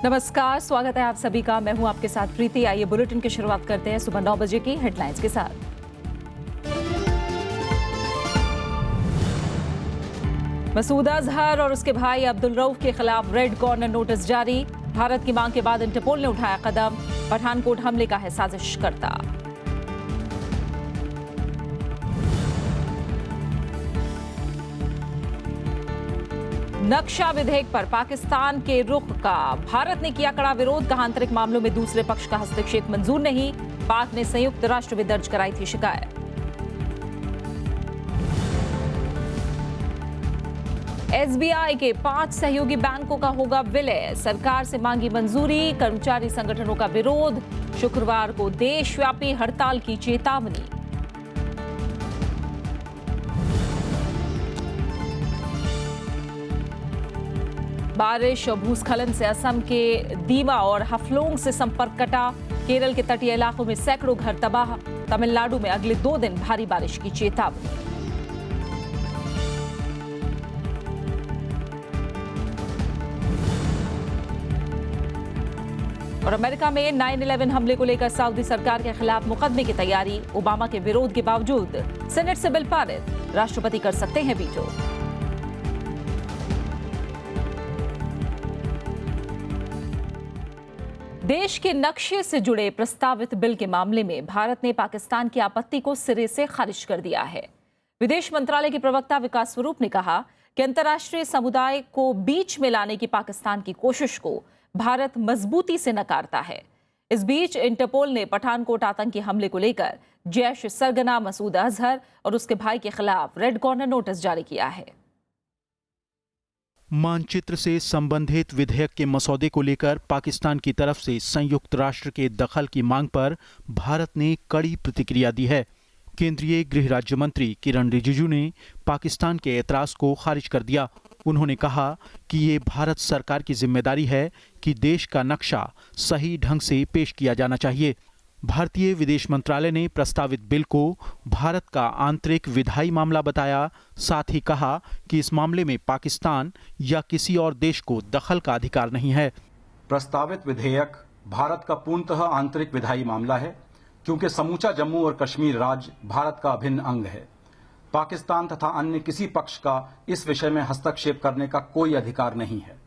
नमस्कार, स्वागत है आप सभी का। मैं हूं आपके साथ प्रीति। आइए बुलेटिन की शुरुआत करते हैं सुबह 9 बजे की हेडलाइंस के साथ। मसूद अजहर और उसके भाई अब्दुल रऊफ के खिलाफ रेड कॉर्नर नोटिस जारी। भारत की मांग के बाद इंटरपोल ने उठाया कदम। पठानकोट हमले का है साजिशकर्ता। नक्शा विधेयक पर पाकिस्तान के रुख का भारत ने किया कड़ा विरोध। कहा आंतरिक मामलों में दूसरे पक्ष का हस्तक्षेप मंजूर नहीं। पाक ने संयुक्त राष्ट्र में दर्ज कराई थी शिकायत। एसबीआई के 5 सहयोगी बैंकों का होगा विलय। सरकार से मांगी मंजूरी। कर्मचारी संगठनों का विरोध। शुक्रवार को देशव्यापी हड़ताल की चेतावनी। बारिश और भूस्खलन से असम के दीवा और हफलोंग से संपर्क कटा। केरल के तटीय इलाकों में सैकड़ों घर तबाह। तमिलनाडु में अगले 2 दिन भारी बारिश की चेतावनी। और अमेरिका में 9/11 हमले को लेकर सऊदी सरकार के खिलाफ मुकदमे की तैयारी। ओबामा के विरोध के बावजूद सेनेट से बिल पारित। राष्ट्रपति कर सकते हैं वीटो। देश के नक्शे से जुड़े प्रस्तावित बिल के मामले में भारत ने पाकिस्तान की आपत्ति को सिरे से खारिज कर दिया है। विदेश मंत्रालय के प्रवक्ता विकास स्वरूप ने कहा कि अंतर्राष्ट्रीय समुदाय को बीच में लाने की पाकिस्तान की कोशिश को भारत मजबूती से नकारता है। इस बीच इंटरपोल ने पठानकोट आतंकी हमले को लेकर जैश सरगना मसूद अजहर और उसके भाई के खिलाफ रेड कॉर्नर नोटिस जारी किया है। मानचित्र से संबंधित विधेयक के मसौदे को लेकर पाकिस्तान की तरफ से संयुक्त राष्ट्र के दखल की मांग पर भारत ने कड़ी प्रतिक्रिया दी है। केंद्रीय गृह राज्य मंत्री किरण रिजिजू ने पाकिस्तान के एतराज को खारिज कर दिया। उन्होंने कहा कि ये भारत सरकार की जिम्मेदारी है कि देश का नक्शा सही ढंग से पेश किया जाना चाहिए। भारतीय विदेश मंत्रालय ने प्रस्तावित बिल को भारत का आंतरिक विधायी मामला बताया। साथ ही कहा कि इस मामले में पाकिस्तान या किसी और देश को दखल का अधिकार नहीं है। प्रस्तावित विधेयक भारत का पूर्णतः आंतरिक विधायी मामला है, क्योंकि समूचा जम्मू और कश्मीर राज्य भारत का अभिन्न अंग है। पाकिस्तान तथा अन्य किसी पक्ष का इस विषय में हस्तक्षेप करने का कोई अधिकार नहीं है।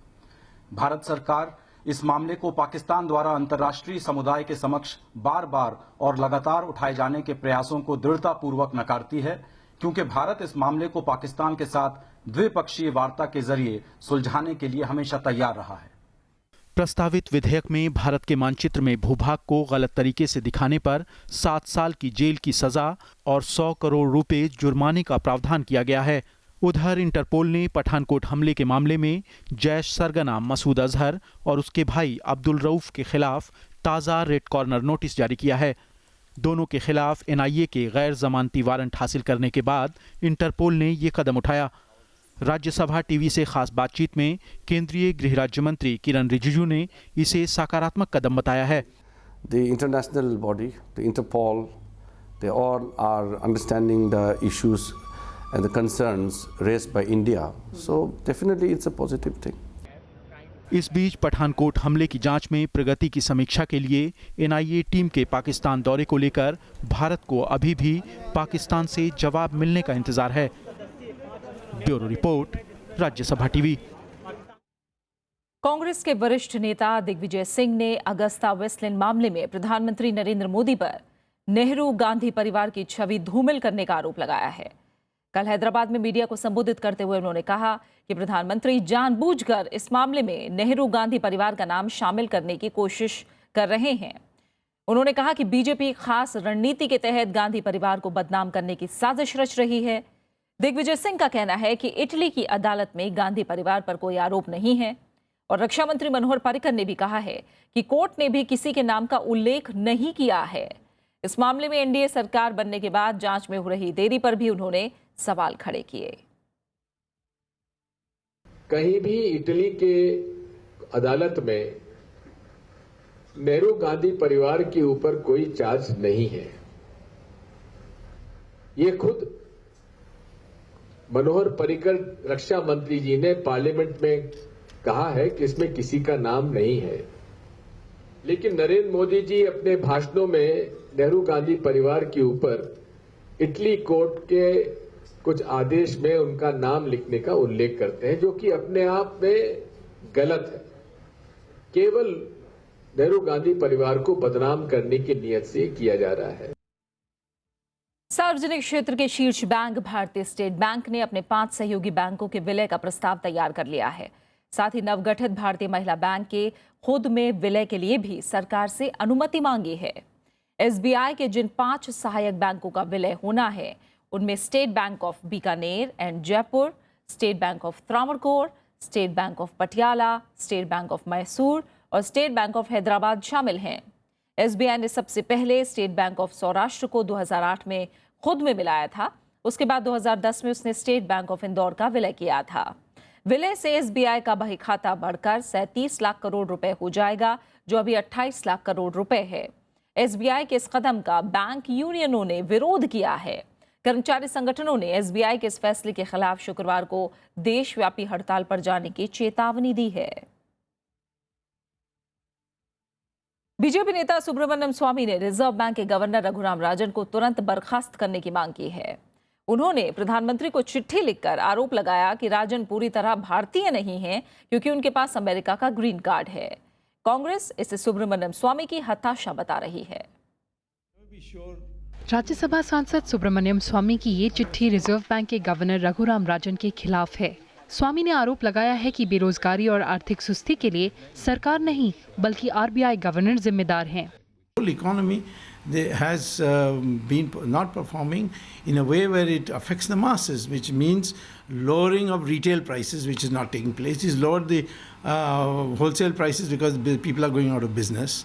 भारत सरकार इस मामले को पाकिस्तान द्वारा अंतर्राष्ट्रीय समुदाय के समक्ष बार बार और लगातार उठाए जाने के प्रयासों को दृढ़तापूर्वक नकारती है, क्योंकि भारत इस मामले को पाकिस्तान के साथ द्विपक्षीय वार्ता के जरिए सुलझाने के लिए हमेशा तैयार रहा है। प्रस्तावित विधेयक में भारत के मानचित्र में भूभाग को गलत तरीके से दिखाने पर 7 साल की जेल की सजा और 100 करोड़ रुपए जुर्माने का प्रावधान किया गया है। उधर इंटरपोल ने पठानकोट हमले के मामले में जैश सरगना मसूद अजहर और उसके भाई अब्दुल रऊफ के खिलाफ ताज़ा रेड कॉर्नर नोटिस जारी किया है। दोनों के खिलाफ NIA के गैर जमानती वारंट हासिल करने के बाद इंटरपोल ने ये कदम उठाया। राज्यसभा टीवी से खास बातचीत में केंद्रीय गृह राज्य मंत्री किरण रिजिजू ने इसे सकारात्मक कदम बताया है। The international body, the Interpol, they all are understanding the issues and the concerns raised by India. So definitely it's a positive thing. इस बीच पठानकोट हमले की जांच में प्रगति की समीक्षा के लिए NIA टीम के पाकिस्तान दौरे को लेकर भारत को अभी भी पाकिस्तान से जवाब मिलने का इंतजार है। Bureau report, Rajya Sabha TV. Congress के वरिष्ठ नेता दिग्विजय सिंह ने अगस्ता वेस्टलैंड मामले में प्रधानमंत्री नरेंद्र मोदी पर नेहरू गांधी परिवार की छवि धूमिल करने का आरोप लगाया है। कल हैदराबाद में मीडिया को संबोधित करते हुए उन्होंने कहा कि प्रधानमंत्री जानबूझकर इस मामले में नेहरू गांधी परिवार का नाम शामिल करने की कोशिश कर रहे हैं। उन्होंने कहा कि बीजेपी खास रणनीति के तहत गांधी परिवार को बदनाम करने की साजिश रच रही है। दिग्विजय सिंह का कहना है कि इटली की अदालत में गांधी परिवार पर कोई आरोप नहीं है और रक्षा मंत्री मनोहर पर्रिकर ने भी कहा है कि कोर्ट ने भी किसी के नाम का उल्लेख नहीं किया है। इस मामले में NDA सरकार बनने के बाद जांच में हो रही देरी पर भी उन्होंने सवाल खड़े किए। कहीं भी इटली के अदालत में नेहरू गांधी परिवार के ऊपर कोई चार्ज नहीं है। ये खुद मनोहर पर्रिकर रक्षा मंत्री जी ने पार्लियामेंट में कहा है कि इसमें किसी का नाम नहीं है, लेकिन नरेंद्र मोदी जी अपने भाषणों में नेहरू गांधी परिवार के ऊपर इटली कोर्ट के कुछ आदेश में उनका नाम लिखने का उल्लेख करते हैं, जो कि अपने आप में गलत है। केवल नेहरू गांधी परिवार को बदनाम करने की नीयत से किया जा रहा है। सार्वजनिक क्षेत्र के शीर्ष बैंक भारतीय स्टेट बैंक ने अपने 5 सहयोगी बैंकों के विलय का प्रस्ताव तैयार कर लिया है। साथ ही नवगठित भारतीय महिला बैंक के खुद में विलय के लिए भी सरकार से अनुमति मांगी है। एसबीआई के जिन 5 सहायक बैंकों का विलय होना है, उनमें state bank of Bikaner and Jaipur, state bank of Travancore, state bank of Patiala, state bank of Mysore और स्टेट बैंक ऑफ हैदराबाद शामिल हैं। एसबीआई ने सबसे पहले स्टेट बैंक ऑफ सौराष्ट्र को 2008 में खुद में मिलाया था। उसके बाद 2010 में उसने स्टेट बैंक ऑफ इंदौर का विलय किया था। विलय से एसबीआई का बही खाता बढ़कर 37 लाख करोड़ रुपए हो जाएगा, जो अभी 28 लाख करोड़ रुपए है। एसबीआई के इस कदम का बैंक यूनियनों ने विरोध किया है। कर्मचारी संगठनों ने एसबीआई के इस फैसले के खिलाफ शुक्रवार को देशव्यापी हड़ताल पर जाने की चेतावनी दी है। बीजेपी नेता सुब्रमण्यम स्वामी ने रिजर्व बैंक के गवर्नर रघुराम राजन को तुरंत बर्खास्त करने की मांग की है। उन्होंने प्रधानमंत्री को चिट्ठी लिखकर आरोप लगाया कि राजन पूरी तरह भारतीय नहीं हैं, क्योंकि उनके पास अमेरिका का ग्रीन कार्ड है। कांग्रेस इसे सुब्रमण्यम स्वामी की हताशा बता रही है। राज्यसभा सांसद सुब्रमण्यम स्वामी की ये चिट्ठी रिजर्व बैंक के गवर्नर रघुराम राजन के खिलाफ है। स्वामी ने आरोप लगाया है कि बेरोजगारी और आर्थिक सुस्ती के लिए सरकार नहीं बल्कि आरबीआई गवर्नर जिम्मेदार हैं। Economy has been not performing in a way where it affects the masses, which means lowering of retail prices, which is not taking place. It's lowered the wholesale prices because people are going out of business,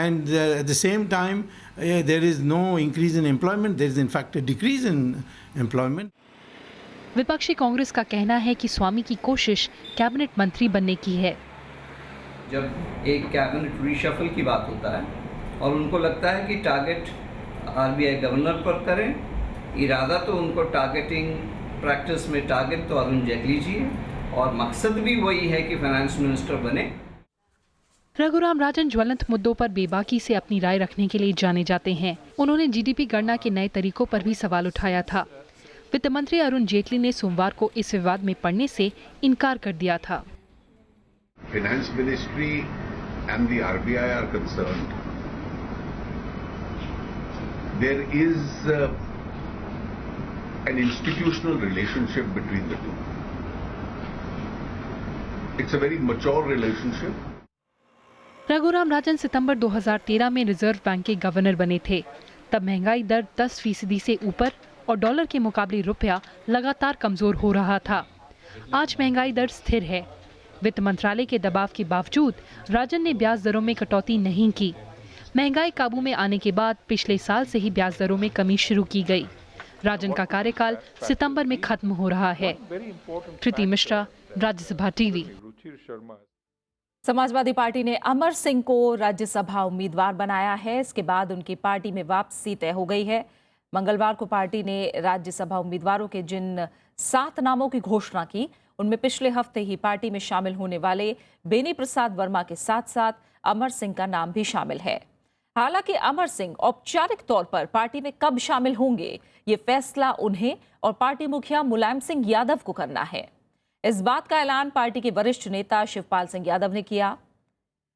and at the same time there is no increase in employment. There is in fact a decrease in employment. विपक्षी कांग्रेस का कहना है कि स्वामी की कोशिश cabinet मंत्री बनने की है। जब एक कैबिनेट रीशफल की बात होता है और उनको लगता है कि टारगेट आरबीआई गवर्नर पर करें, इरादा तो उनको टारगेटिंग प्रैक्टिस में टारगेट तो अरुण जेटली जी है और मकसद भी वही है कि फाइनेंस मिनिस्टर बने। रघुराम राजन ज्वलंत मुद्दों पर बेबाकी से अपनी राय रखने के लिए जाने जाते हैं। उन्होंने जीडीपी गणना के नए तरीकों पर भी सवाल उठाया था। वित्त मंत्री अरुण जेटली ने सोमवार को इस विवाद में पड़ने से इनकार कर दिया था। Finance Ministry and the RBI are concerned. There is an institutional relationship between the two. It's a very mature relationship. Raghuram Rajan सितंबर 2013 में रिजर्व बैंक के गवर्नर बने थे। तब महंगाई दर 10% से ऊपर और डॉलर के मुकाबले रुपया लगातार कमजोर हो रहा था। आज महंगाई दर स्थिर है। वित्त मंत्रालय के दबाव के बावजूद राजन ने ब्याज दरों में कटौती नहीं की। महंगाई काबू में आने के बाद पिछले साल से ही ब्याज दरों में कमी शुरू की गई। राजन का कार्यकाल सितंबर में खत्म हो रहा है। कृति मिश्रा, राज्यसभा टीवी। समाजवादी पार्टी ने अमर सिंह को राज्यसभा उम्मीदवार बनाया है। इसके बाद उनकी पार्टी में वापसी तय हो गई है। मंगलवार को पार्टी ने राज्यसभा उम्मीदवारों के जिन 7 नामों की घोषणा की, उनमें पिछले हफ्ते ही पार्टी में शामिल होने वाले बेनी प्रसाद वर्मा के साथ साथ अमर सिंह का नाम भी शामिल है। हालांकि अमर सिंह औपचारिक तौर पर पार्टी में कब शामिल होंगे, ये फैसला उन्हें और पार्टी मुखिया मुलायम सिंह यादव को करना है। इस बात का ऐलान पार्टी के वरिष्ठ नेता शिवपाल सिंह यादव ने किया।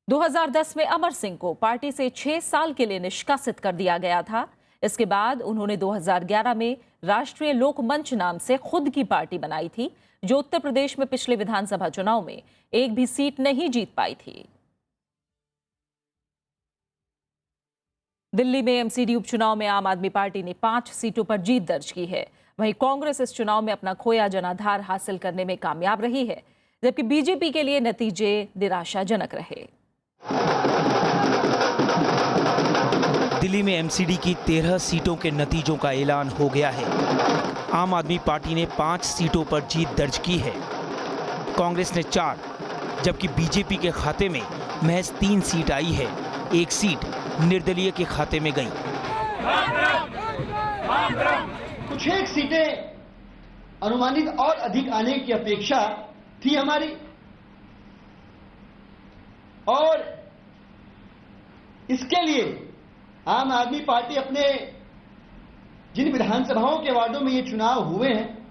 2010 में अमर सिंह को पार्टी से 6 साल के लिए निष्कासित कर दिया गया था। इसके बाद उन्होंने 2011 में राष्ट्रीय लोकमंच नाम से खुद की पार्टी बनाई थी, जो उत्तर प्रदेश में पिछले विधानसभा चुनाव में एक भी सीट नहीं जीत पाई थी। दिल्ली में एमसीडी उपचुनाव में आम आदमी पार्टी ने 5 सीटों पर जीत दर्ज की है। वहीं कांग्रेस इस चुनाव में अपना खोया जनाधार हासिल करने में कामयाब रही है, जबकि बीजेपी के लिए नतीजे निराशाजनक रहे। दिल्ली में एमसीडी की 13 सीटों के नतीजों का ऐलान हो गया है। आम आदमी पार्टी ने 5 सीटों पर जीत दर्ज की है। कांग्रेस ने 4, जबकि बीजेपी के खाते में महज 3 सीट आई है। 1 सीट निर्दलीय के खाते में गई। कुछ एक सीटें अनुमानित और अधिक आने की अपेक्षा थी हमारी, इसके लिए आम आदमी पार्टी अपने जिन विधानसभाओं के वार्डों में ये चुनाव हुए हैं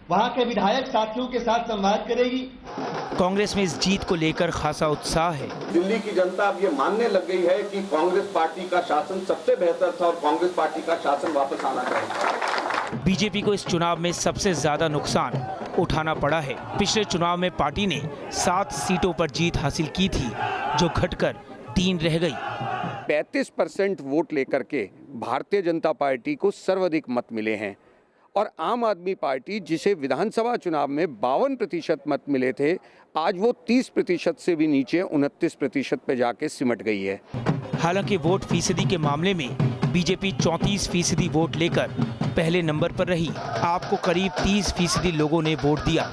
वहां के विधायक साथियों के साथ संवाद करेगी। कांग्रेस में इस जीत को लेकर खासा उत्साह है। दिल्ली की जनता अब ये मानने लग गई है कि कांग्रेस पार्टी का शासन सबसे बेहतर था और कांग्रेस पार्टी का शासन वापस आना चाहिए। बीजेपी को इस चुनाव में सबसे ज्यादा नुकसान उठाना पड़ा है। पिछले चुनाव में पार्टी ने 7 सीटों पर जीत हासिल की थी, जो घटकर 3 रह गई। 35% वोट लेकर के भारतीय जनता पार्टी को सर्वाधिक मत मिले हैं और आम आदमी पार्टी, जिसे विधानसभा चुनाव में 52% मत मिले थे, आज वो 30% से भी नीचे 29% पे जाके सिमट गई है। हालांकि वोट फीसदी के मामले में बीजेपी 34% वोट लेकर पहले नंबर पर रही। आपको करीब 30% लोगों ने वोट दिया।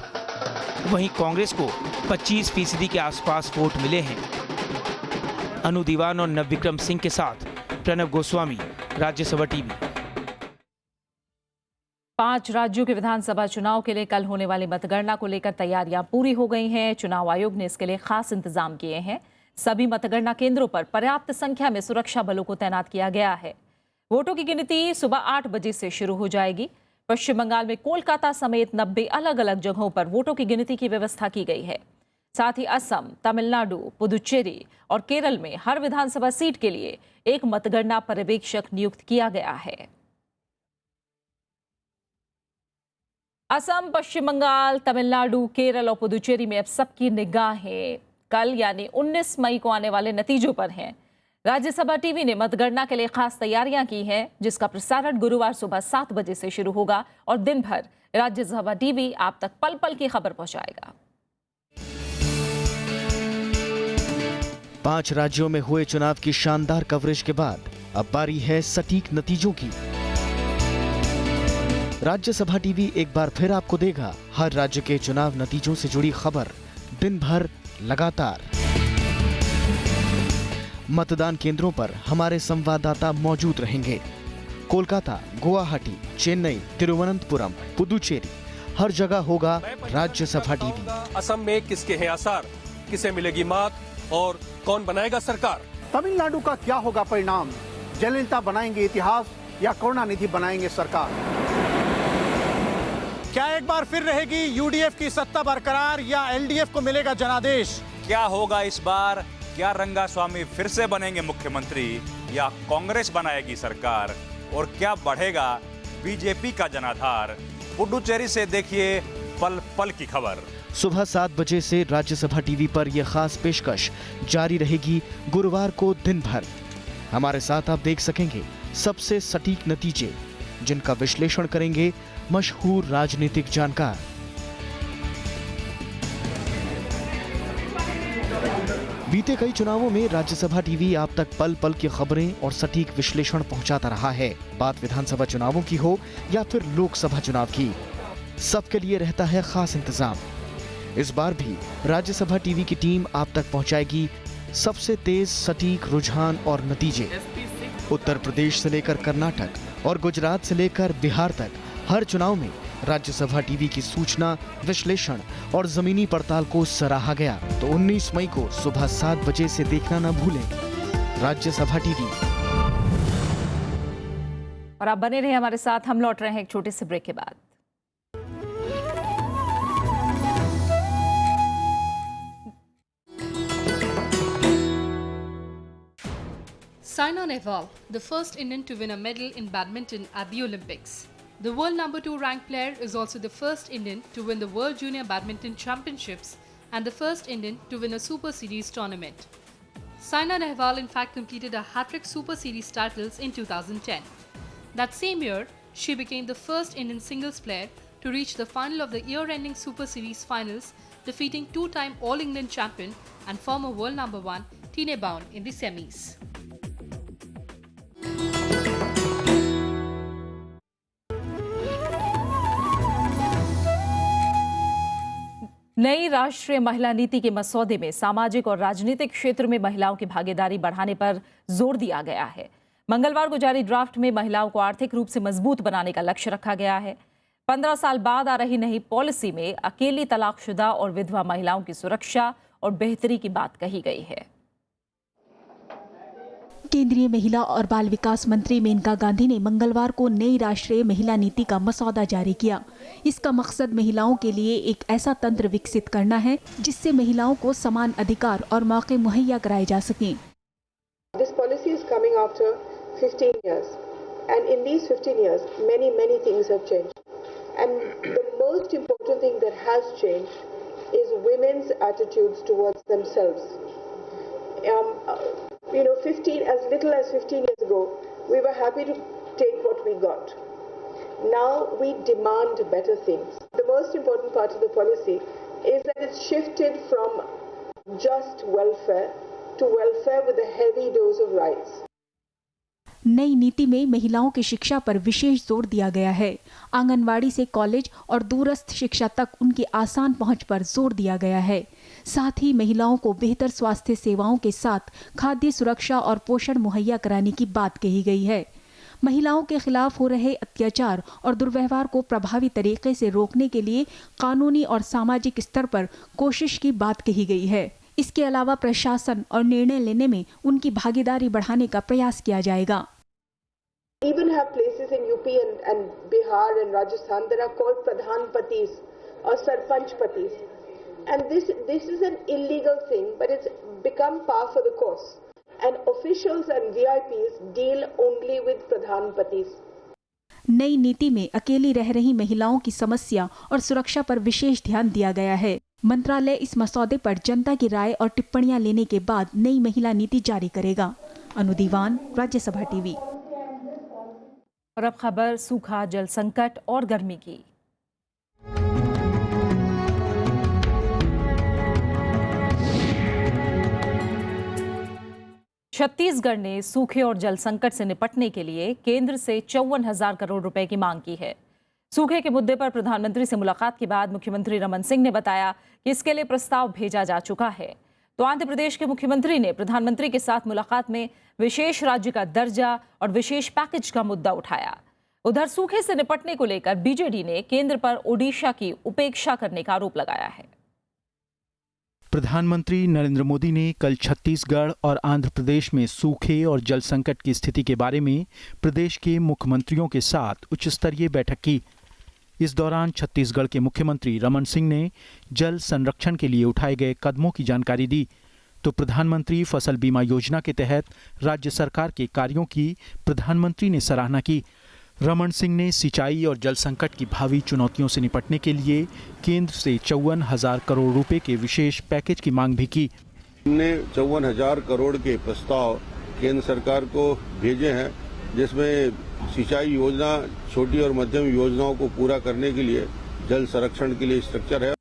वहीं कांग्रेस को 25% के आसपास वोट मिले हैं। अनु दीवान और नवविक्रम सिंह के साथ प्रणव गोस्वामी, राज्यसभा टीवी। 5 राज्यों के विधानसभा चुनाव के लिए कल होने वाली मतगणना को लेकर तैयारियां पूरी हो गई हैं। चुनाव आयोग ने इसके लिए खास इंतजाम किए हैं। सभी मतगणना केंद्रों पर पर्याप्त संख्या में सुरक्षा बलों को तैनात किया गया है। वोटों की गिनती सुबह 8 बजे से शुरू हो जाएगी। पश्चिम बंगाल में कोलकाता समेत 90 अलग अलग जगहों पर वोटों की गिनती की व्यवस्था की गई है। साथ ही असम, तमिलनाडु, पुदुचेरी और केरल में हर विधानसभा सीट के लिए एक मतगणना पर्यवेक्षक नियुक्त किया गया है। असम, पश्चिम बंगाल, तमिलनाडु, केरल और पुदुचेरी में अब सबकी निगाहें कल यानी 19 मई को आने वाले नतीजों पर हैं। राज्यसभा टीवी ने मतगणना के लिए खास तैयारियां की हैं, जिसका प्रसारण गुरुवार सुबह 7 बजे से शुरू होगा और दिन भर राज्यसभा टीवी आप तक पल पल की खबर पहुंचाएगा। 5 राज्यों में हुए चुनाव की शानदार कवरेज के बाद अब बारी है सटीक नतीजों की। राज्यसभा टीवी एक बार फिर आपको देगा हर राज्य के चुनाव नतीजों से जुड़ी खबर दिन भर लगातार। मतदान केंद्रों पर हमारे संवाददाता मौजूद रहेंगे। कोलकाता, गुवाहाटी, चेन्नई, तिरुवनंतपुरम, पुदुचेरी, हर जगह होगा राज्यसभा टीवी। असम में किसके हैं आसार, किसे मिलेगी मात और कौन बनाएगा सरकार? तमिलनाडु का क्या होगा परिणाम? जयललिता बनाएंगे इतिहास या करुणानिधि बनाएंगे सरकार? क्या एक बार फिर रहेगी यूडीएफ की सत्ता बरकरार या एलडीएफ को मिलेगा जनादेश? क्या होगा इस बार? क्या रंगास्वामी फिर से बनेंगे मुख्यमंत्री या कांग्रेस बनाएगी सरकार? और क्या बढ़ेगा बीजेपी का जनाधार? पुडुचेरी से देखिए पल पल की खबर। सुबह 7 बजे से राज्यसभा टीवी पर यह खास पेशकश जारी रहेगी गुरुवार को दिन भर। हमारे साथ आप देख सकेंगे सबसे सटीक नतीजे, जिनका विश्लेषण करेंगे मशहूर राजनीतिक जानकार। बीते कई चुनावों में राज्यसभा टीवी आप तक पल पल की खबरें और सटीक विश्लेषण पहुंचाता रहा है। बात विधानसभा चुनावों की हो या फिर लोकसभा चुनाव की, सबके लिए रहता है खास इंतजाम। इस बार भी राज्यसभा टीवी की टीम आप तक पहुंचाएगी सबसे तेज सटीक रुझान और नतीजे। उत्तर प्रदेश से लेकर कर्नाटक और गुजरात से लेकर बिहार तक हर चुनाव में राज्यसभा टीवी की सूचना, विश्लेषण और जमीनी पड़ताल को सराहा गया। तो 19 मई को सुबह 7 बजे से देखना न भूलें राज्यसभा टीवी। और आप बने रहे हमारे साथ, हम लौट रहे हैं एक छोटे से ब्रेक के बाद। Saina Nehwal, the first Indian to win a medal in badminton at the Olympics. The world number 2 ranked player is also the first Indian to win the World Junior Badminton Championships and the first Indian to win a Super Series tournament. Saina Nehwal in fact completed a hat-trick Super Series titles in 2010. That same year, she became the first Indian singles player to reach the final of the year-ending Super Series finals, defeating 2-time All-England champion and former world number 1 Tine Bown in the semis. नई राष्ट्रीय महिला नीति के मसौदे में सामाजिक और राजनीतिक क्षेत्र में महिलाओं की भागीदारी बढ़ाने पर जोर दिया गया है। मंगलवार को जारी ड्राफ्ट में महिलाओं को आर्थिक रूप से मजबूत बनाने का लक्ष्य रखा गया है। 15 साल बाद आ रही नई पॉलिसी में अकेली तलाकशुदा और विधवा महिलाओं की सुरक्षा और बेहतरी की बात कही गई है। केंद्रीय महिला और बाल विकास मंत्री मेनका गांधी ने मंगलवार को नई राष्ट्रीय महिला नीति का मसौदा जारी किया। इसका मकसद महिलाओं के लिए एक ऐसा तंत्र विकसित करना है जिससे महिलाओं को समान अधिकार और मौके मुहैया कराए जा सकें। This policy is coming after 15 years, and in these 15 years, many things have changed. And the most important thing that has changed is women's attitudes towards themselves. as little as 15 years ago, we were happy to take what we got. Now we demand better things. The most important part of the policy is that it's shifted from just welfare to welfare with a heavy dose of rights. नई नीति में महिलाओं की शिक्षा पर विशेष जोर दिया गया है। आंगनवाड़ी से कॉलेज और दूरस्थ शिक्षा तक उनकी आसान पहुंच पर जोर दिया गया है। साथ ही महिलाओं को बेहतर स्वास्थ्य सेवाओं के साथ खाद्य सुरक्षा और पोषण मुहैया कराने की बात कही गई है। महिलाओं के खिलाफ हो रहे अत्याचार और दुर्व्यवहार को प्रभावी तरीके से रोकने के लिए कानूनी और सामाजिक स्तर पर कोशिश की बात कही गई है। इसके अलावा प्रशासन और निर्णय लेने में उनकी भागीदारी बढ़ाने का प्रयास किया जाएगा। Even have places in UP and Bihar and Rajasthan that are called Pradhan Patis or Sarpanch Patis. And this is an illegal thing, but it's become par for the course. And officials and VIPs deal only with Pradhan Patis. नई नीति में अकेली रह रही महिलाओं की समस्या और सुरक्षा पर विशेष ध्यान दिया गया है। मंत्रालय इस मसौदे पर जनता की राय और टिप्पणियां लेने के बाद नई महिला नीति जारी करेगा। अनु दीवान, राज्यसभा टीवी। और अब खबर सूखा, जल संकट और गर्मी की। छत्तीसगढ़ ने सूखे और जल संकट से निपटने के लिए केंद्र से 54,000 करोड़ रुपए की मांग की है। सूखे के मुद्दे पर प्रधानमंत्री से मुलाकात के बाद मुख्यमंत्री रमन सिंह ने बताया कि इसके लिए प्रस्ताव भेजा जा चुका है। तो आंध्र प्रदेश के मुख्यमंत्री ने प्रधानमंत्री के साथ मुलाकात में विशेष राज्य का दर्जा और विशेष पैकेज का मुद्दा उठाया। उधर सूखे से निपटने को लेकर बीजेडी ने केंद्र पर ओडिशा की उपेक्षा करने का आरोप लगाया है। प्रधानमंत्री नरेंद्र मोदी ने कल छत्तीसगढ़ और आंध्र प्रदेश में सूखे और जल संकट की स्थिति के बारे में प्रदेश के मुख्यमंत्रियों के साथ उच्च स्तरीय बैठक की। इस दौरान छत्तीसगढ़ के मुख्यमंत्री रमन सिंह ने जल संरक्षण के लिए उठाए गए कदमों की जानकारी दी। तो प्रधानमंत्री फसल बीमा योजना के तहत राज्य सरकार के कार्यों की प्रधानमंत्री ने सराहना की। रमन सिंह ने सिंचाई और जल संकट की भावी चुनौतियों से निपटने के लिए केंद्र से 54,000 करोड़ रुपए के विशेष पैकेज की मांग भी की। हमने 54,000 करोड़ के प्रस्ताव केंद्र सरकार को भेजे हैं, जिसमें सिंचाई योजना, छोटी और मध्यम योजनाओं को पूरा करने के लिए जल संरक्षण के लिए स्ट्रक्चर है।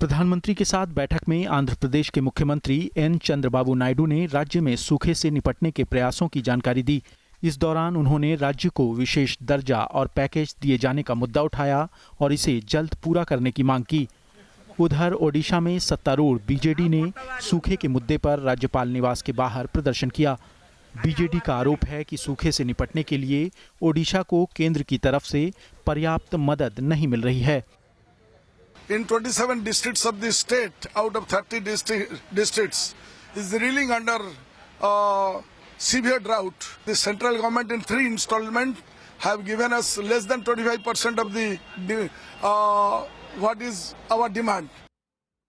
प्रधानमंत्री के साथ बैठक में आंध्र प्रदेश के मुख्यमंत्री एन चंद्रबाबू नायडू ने राज्य में सूखे से निपटने के प्रयासों की जानकारी दी। इस दौरान उन्होंने राज्य को विशेष दर्जा और पैकेज दिए जाने का मुद्दा उठाया और इसे जल्द पूरा करने की मांग की। उधर ओडिशा में सत्तारूढ़ बीजेडी ने सूखे के मुद्दे पर राज्यपाल निवास के बाहर प्रदर्शन किया। बीजेडी का आरोप है कि सूखे से निपटने के लिए ओडिशा को केंद्र की तरफ से पर्याप्त मदद नहीं मिल रही है। In 27 districts of the state, out of 30 districts, is reeling under severe drought. The central government in 3 installments have given us less than 25% of the what is our demand.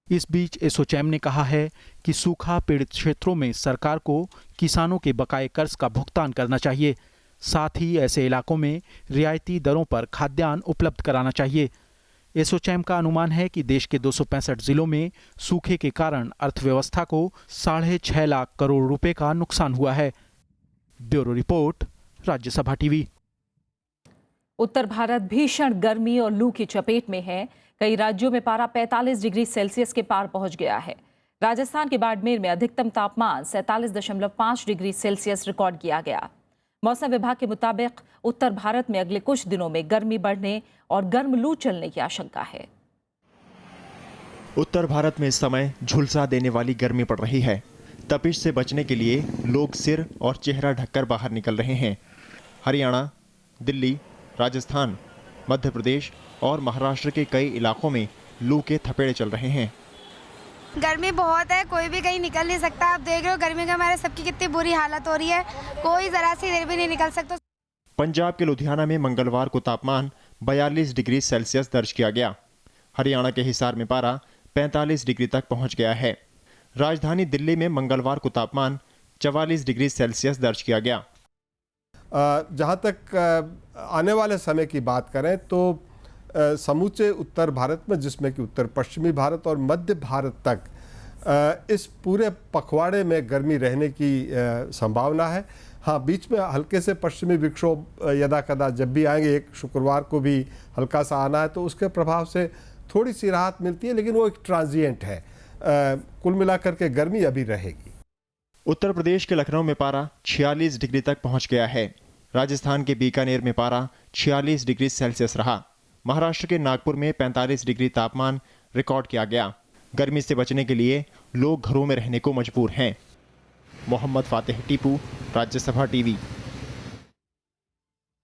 इस बीच एसोचैम ने कहा है कि सूखा पीड़ित क्षेत्रों में सरकार को किसानों के बकाये कर्ज का भुगतान करना चाहिए। साथ ही ऐसे इलाकों में रियायती दरों पर खाद्यान्न उपलब्ध कराना चाहिए। एसोचैम का अनुमान है कि देश के 265 जिलों में सूखे के कारण अर्थव्यवस्था को 6.5 लाख करोड़ रुपए का नुकसान हुआ है। Bureau report, Rajya Sabha TV. उत्तर भारत भीषण गर्मी और लू की चपेट में है। कई राज्यों में पारा 45 डिग्री सेल्सियस के पार पहुंच गया है। राजस्थान के बाड़मेर में अधिकतम तापमान 47.5 डिग्री सेल्सियस रिकॉर्ड किया गया। मौसम विभाग के मुताबिक उत्तर भारत में अगले कुछ दिनों में गर्मी बढ़ने और गर्म लू चलने की आशंका है। उत्तर भारत में इस समय झुलसा देने वाली गर्मी पड़ रही है। तपिश से बचने के लिए लोग सिर और चेहरा ढककर बाहर निकल रहे हैं। हरियाणा, दिल्ली, राजस्थान, मध्य प्रदेश और महाराष्ट्र के कई इलाकों में लू के थपेड़े चल रहे हैं। गर्मी बहुत है, कोई भी कहीं निकल नहीं सकता। आप देख रहे हो गर्मी के हमारे सबकी कितनी बुरी हालत हो रही है, कोई जरा सी देर भी नहीं निकल सकता। पंजाब के लुधियाना में मंगलवार को तापमान 42 डिग्री सेल्सियस दर्ज किया गया। हरियाणा के हिसार में पारा 45 डिग्री तक पहुंच गया है। राजधानी दिल्ली में मंगलवार को तापमान 44 डिग्री सेल्सियस दर्ज किया गया। जहाँ तक आने वाले समय की बात करें तो समूचे उत्तर भारत में, जिसमें कि उत्तर पश्चिमी भारत और मध्य भारत तक इस पूरे पखवाड़े में गर्मी रहने की संभावना है। हाँ, बीच में हल्के से पश्चिमी विक्षोभ यदा कदा जब भी आएंगे, एक शुक्रवार को भी हल्का सा आना है, तो उसके प्रभाव से थोड़ी सी राहत मिलती है, लेकिन वो एक ट्रांजिएंट है। कुल मिलाकर के गर्मी अभी रहेगी। उत्तर प्रदेश के लखनऊ में पारा 46 डिग्री तक पहुंच गया है। राजस्थान के बीकानेर में पारा 46 डिग्री सेल्सियस रहा। महाराष्ट्र के नागपुर में 45 डिग्री तापमान रिकॉर्ड किया गया। गर्मी से बचने के लिए लोग घरों में रहने को मजबूर हैं। मोहम्मद फातेह टीपू, राज्यसभा टीवी।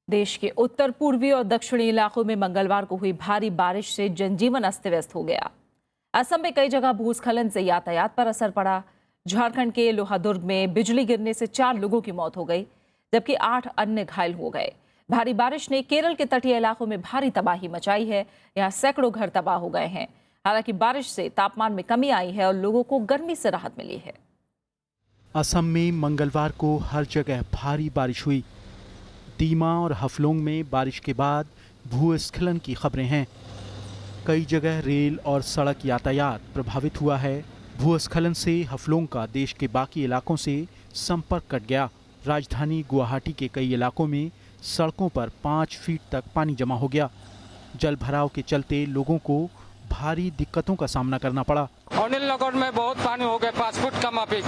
देश के उत्तर पूर्वी और दक्षिणी इलाकों में मंगलवार को हुई भारी बारिश से जनजीवन अस्त व्यस्त हो गया। असम में कई जगह भूस्खलन से यातायात पर असर पड़ा। झारखंड के लोहादुर्ग में बिजली गिरने से 4 लोगों की मौत हो गई, जबकि 8 अन्य घायल हो गए। भारी बारिश ने केरल के तटीय इलाकों में भारी तबाही मचाई है। यहाँ सैकड़ों घर तबाह हो गए हैं। हालांकि बारिश से तापमान में कमी आई है और लोगों को गर्मी से राहत मिली है। असम में मंगलवार को हर जगह भारी बारिश हुई। दीमा और हफलोंग में बारिश के बाद भूस्खलन की खबरें हैं। कई जगह रेल और सड़क यातायात प्रभावित हुआ है। भूस्खलन से हफलोंग का देश के बाकी इलाकों से संपर्क कट गया। राजधानी गुवाहाटी के कई इलाकों में सड़कों पर 5 फीट तक पानी जमा हो गया। जल भराव के चलते लोगों को भारी दिक्कतों का सामना करना पड़ा। अनिल नगर में बहुत पानी हो गया, 5 फुट का मापिक।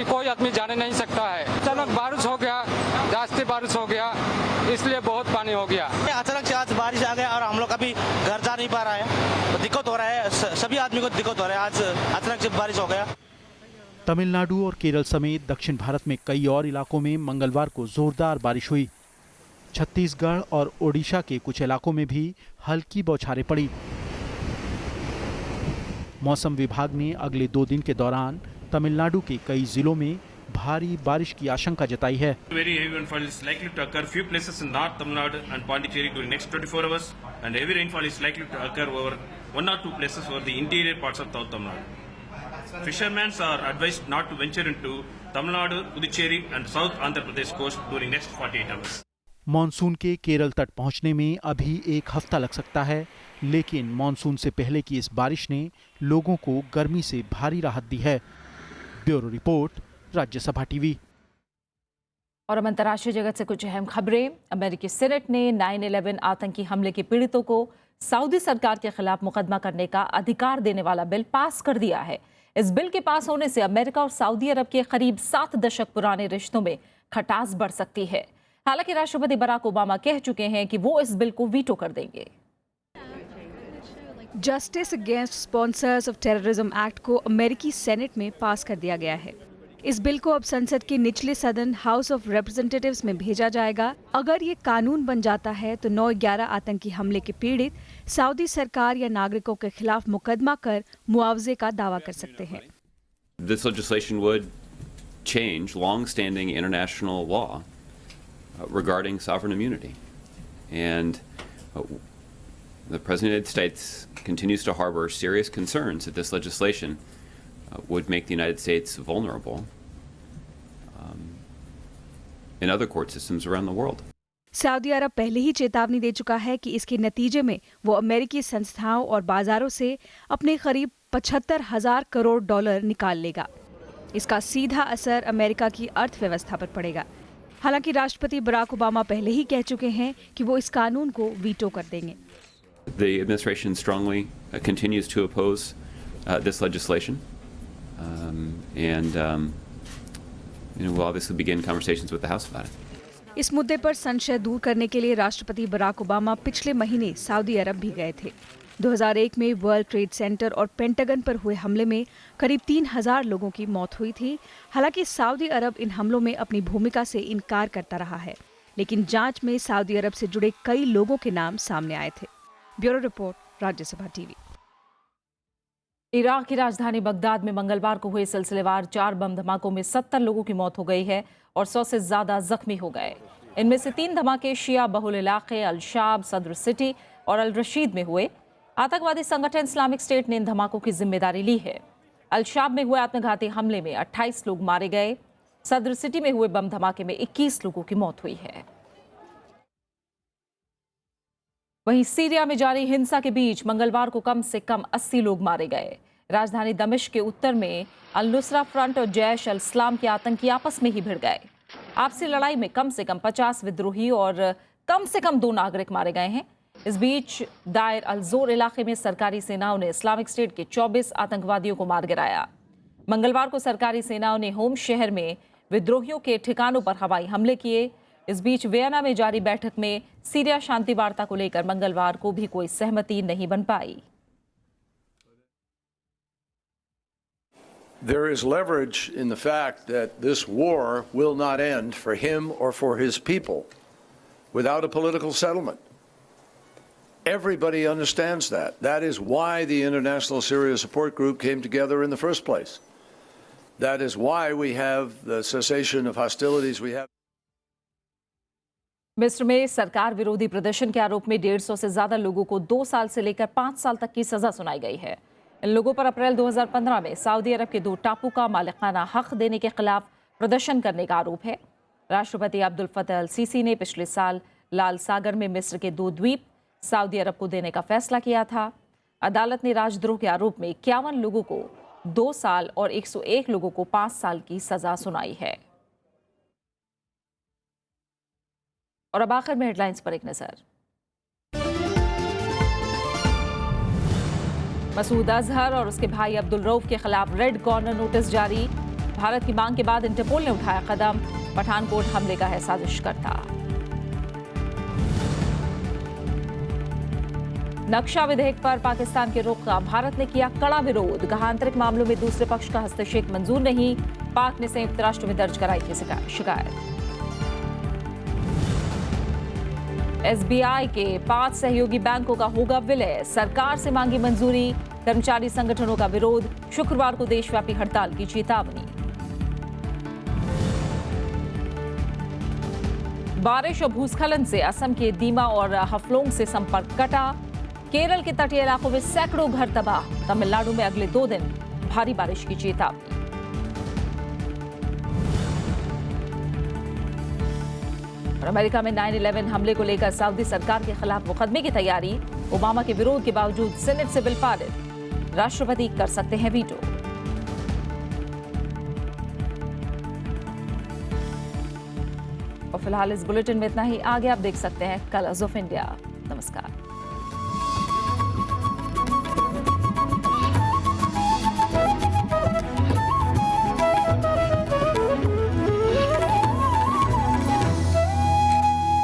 कोई आदमी जाने नहीं सकता है। अचानक बारिश हो गया, जास्ती बारिश हो गया, इसलिए बहुत पानी हो गया। अचानक से आज बारिश आ गया और हम लोग अभी घर जा नहीं पा रहा है, तो दिक्कत हो रहा है, सभी आदमी को दिक्कत हो रहा है। आज अचानक से बारिश हो गया। तमिलनाडु और केरल समेत दक्षिण भारत में कई और इलाकों में मंगलवार को जोरदार बारिश हुई। छत्तीसगढ़ और ओडिशा के कुछ इलाकों में भी हल्की बौछारें पड़ी। मौसम विभाग ने अगले 2 दिन के दौरान तमिलनाडु के कई जिलों में भारी बारिश की आशंका जताई है। Very heavy rainfall is likely to occur few places in North Tamil Nadu and Pondicherry during next 24 hours, and heavy rainfall is likely to occur over 1 or 2 places over the interior parts of South Tamil Nadu. Fishermen are advised not to venture into Tamil Nadu, Puducherry and South Andhra Pradesh coast during next 48 hours. Monsoon के केरल तट पहुंचने में अभी 1 हफ्ता लग सकता है, लेकिन मॉनसून से पहले की इस बारिश ने लोगों को गर्मी से भारी राहत दी है। Bureau report, Rajya Sabha TV. और अब अंतर्राष्ट्रीय जगत से कुछ अहम खबरें। अमेरिकी सीनेट ने 9/11 आतंकी हमले के पीड़ितों को सऊदी सरकार के खिलाफ मुकदमा करने का अधिकार देने वाला बिल पास कर दिया है। इस बिल के पास होने से अमेरिका और सऊदी अरब के करीब 7 दशक पुराने रिश्तों में खटास बढ़ सकती है। हालांकि राष्ट्रपति बराक ओबामा कह चुके हैं कि वो इस बिल को वीटो कर देंगे। Justice against sponsors of terrorism act को अमेरिकी सेनेट में पास कर दिया गया है। इस बिल को अब संसद के निचले सदन हाउस ऑफ रिप्रेजेंटेटिव्स में भेजा जाएगा। अगर ये कानून बन जाता है तो 9/11 आतंकी हमले के पीड़ित सऊदी सरकार या नागरिकों के खिलाफ मुकदमा कर मुआवजे का दावा कर सकते हैं। This legislation would change long-standing international law regarding sovereign immunity, and the President of the United States continues to harbor serious concerns that this legislation would make the United States vulnerable in other court systems around the world. Saudi Arab पहले ही चेतावनी दे चुका है कि इसके नतीजे में वो अमेरिकी संस्थाओं और बाजारों से अपने करीब 75,000 करोड़ डॉलर निकाल लेगा। इसका सीधा असर अमेरिका की अर्थव्यवस्था पर पड़ेगा। हालांकि राष्ट्रपति बराक ओबामा पहले ही कह चुके हैं कि वो इस कानून को वीटो कर देंगे। The administration strongly continues to oppose this legislation, and we'll obviously begin conversations with the House about it. इस मुद्दे पर संशय दूर करने के लिए राष्ट्रपति बराक ओबामा पिछले महीने सऊदी अरब भी गए थे। 2001 में वर्ल्ड ट्रेड सेंटर और पेंटागन पर हुए हमले में करीब 3,000 लोगों की मौत हुई थी। हालांकि सऊदी अरब इन हमलों में अपनी भूमिका से इनकार करता रहा है, लेकिन जांच में सऊदी अरब से जुड़े कई लोगों के नाम सामने आए थे। Bureau report, Rajya Sabha TV. Iraq की राजधानी बगदाद में मंगलवार को हुए सिलसिलेवार 4 बम धमाकों में 70 लोगों की मौत हो गई है और 100 से ज्यादा जख्मी हो गए। इनमें से 3 धमाके शिया बहुल इलाके अल-शाब, सदर सिटी और अल रशीद में हुए। आतंकवादी संगठन इस्लामिक स्टेट ने इन धमाकों की जिम्मेदारी ली है। अल-शाब में हुए आत्मघाती हमले में 28 लोग मारे गए। सदर सिटी में हुए बम धमाके में 21 लोगों की मौत हुई है। वहीं सीरिया में जारी हिंसा के बीच मंगलवार को कम से कम 80 लोग मारे गए। राजधानी दमिश्क के उत्तर में अल-नुसरा फ्रंट और जैश अल-इस्लाम के आतंकी आपस में ही भिड़ गए। आपसी लड़ाई में कम से कम 50 विद्रोही और कम से कम 2 नागरिक मारे गए हैं। इस बीच दायर अल-जोर इलाके में सरकारी सेनाओं ने इस्लामिक स्टेट के 24 आतंकवादियों को मार गिराया। मंगलवार को सरकारी सेनाओं ने होम शहर में विद्रोहियों के ठिकानों पर हवाई हमले किए। इस बीच वियना में जारी बैठक में सीरिया शांति वार्ता को लेकर मंगलवार को भी कोई सहमति नहीं बन पाई। There is leverage in the fact that this war will not end for him or for his people without a political settlement. Everybody understands that. That is why the International Syria Support Group came together in the first place. That is why we have the cessation of hostilities we have. मिस्र में सरकार विरोधी प्रदर्शन के आरोप में 150 से ज्यादा लोगों को 2 साल से लेकर 5 साल तक की सजा सुनाई गई है। इन लोगों पर अप्रैल 2015 में सऊदी अरब के 2 टापू का मालिकाना हक देने के खिलाफ प्रदर्शन करने का आरोप है। राष्ट्रपति अब्दुल फतह अल सीसी ने पिछले साल लाल सागर में मिस्र के 2 द्वीप सऊदी अरब को देने का फैसला किया था। अदालत ने राजद्रोह के आरोप में 51 लोगों को 2 साल और 101 लोगों को 5 साल की सजा सुनाई है। और अब आखिर में हेडलाइंस पर एक नजर। मसूद अजहर और उसके भाई अब्दुल रऊफ के खिलाफ रेड कॉर्नर नोटिस जारी। भारत की मांग के बाद इंटरपोल ने उठाया कदम। पठानकोट हमले का है साजिशकर्ता। नक्शा विधेयक पर पाकिस्तान के रुख का भारत ने किया कड़ा विरोध। कहा आंतरिक मामलों में दूसरे पक्ष का हस्तक्षेप मंजूर नहीं। पाक ने संयुक्त राष्ट्र में दर्ज कराई थी शिकायत। एसबीआई के 5 सहयोगी बैंकों का होगा विलय। सरकार से मांगी मंजूरी। कर्मचारी संगठनों का विरोध। शुक्रवार को देशव्यापी हड़ताल की चेतावनी। बारिश और भूस्खलन से असम के दीमा और हफलोंग से संपर्क कटा। केरल के तटीय इलाकों में सैकड़ों घर तबाह। तमिलनाडु में अगले 2 दिन भारी बारिश की चेतावनी। और अमेरिका में 9/11 हमले को लेकर सऊदी सरकार के खिलाफ मुकदमे की तैयारी। ओबामा के विरोध के बावजूद सीनेट से बिल पारित। राष्ट्रपति कर सकते हैं वीटो। और फिलहाल इस बुलेटिन में इतना ही। आगे आप देख सकते हैं कलर्स ऑफ इंडिया। नमस्कार।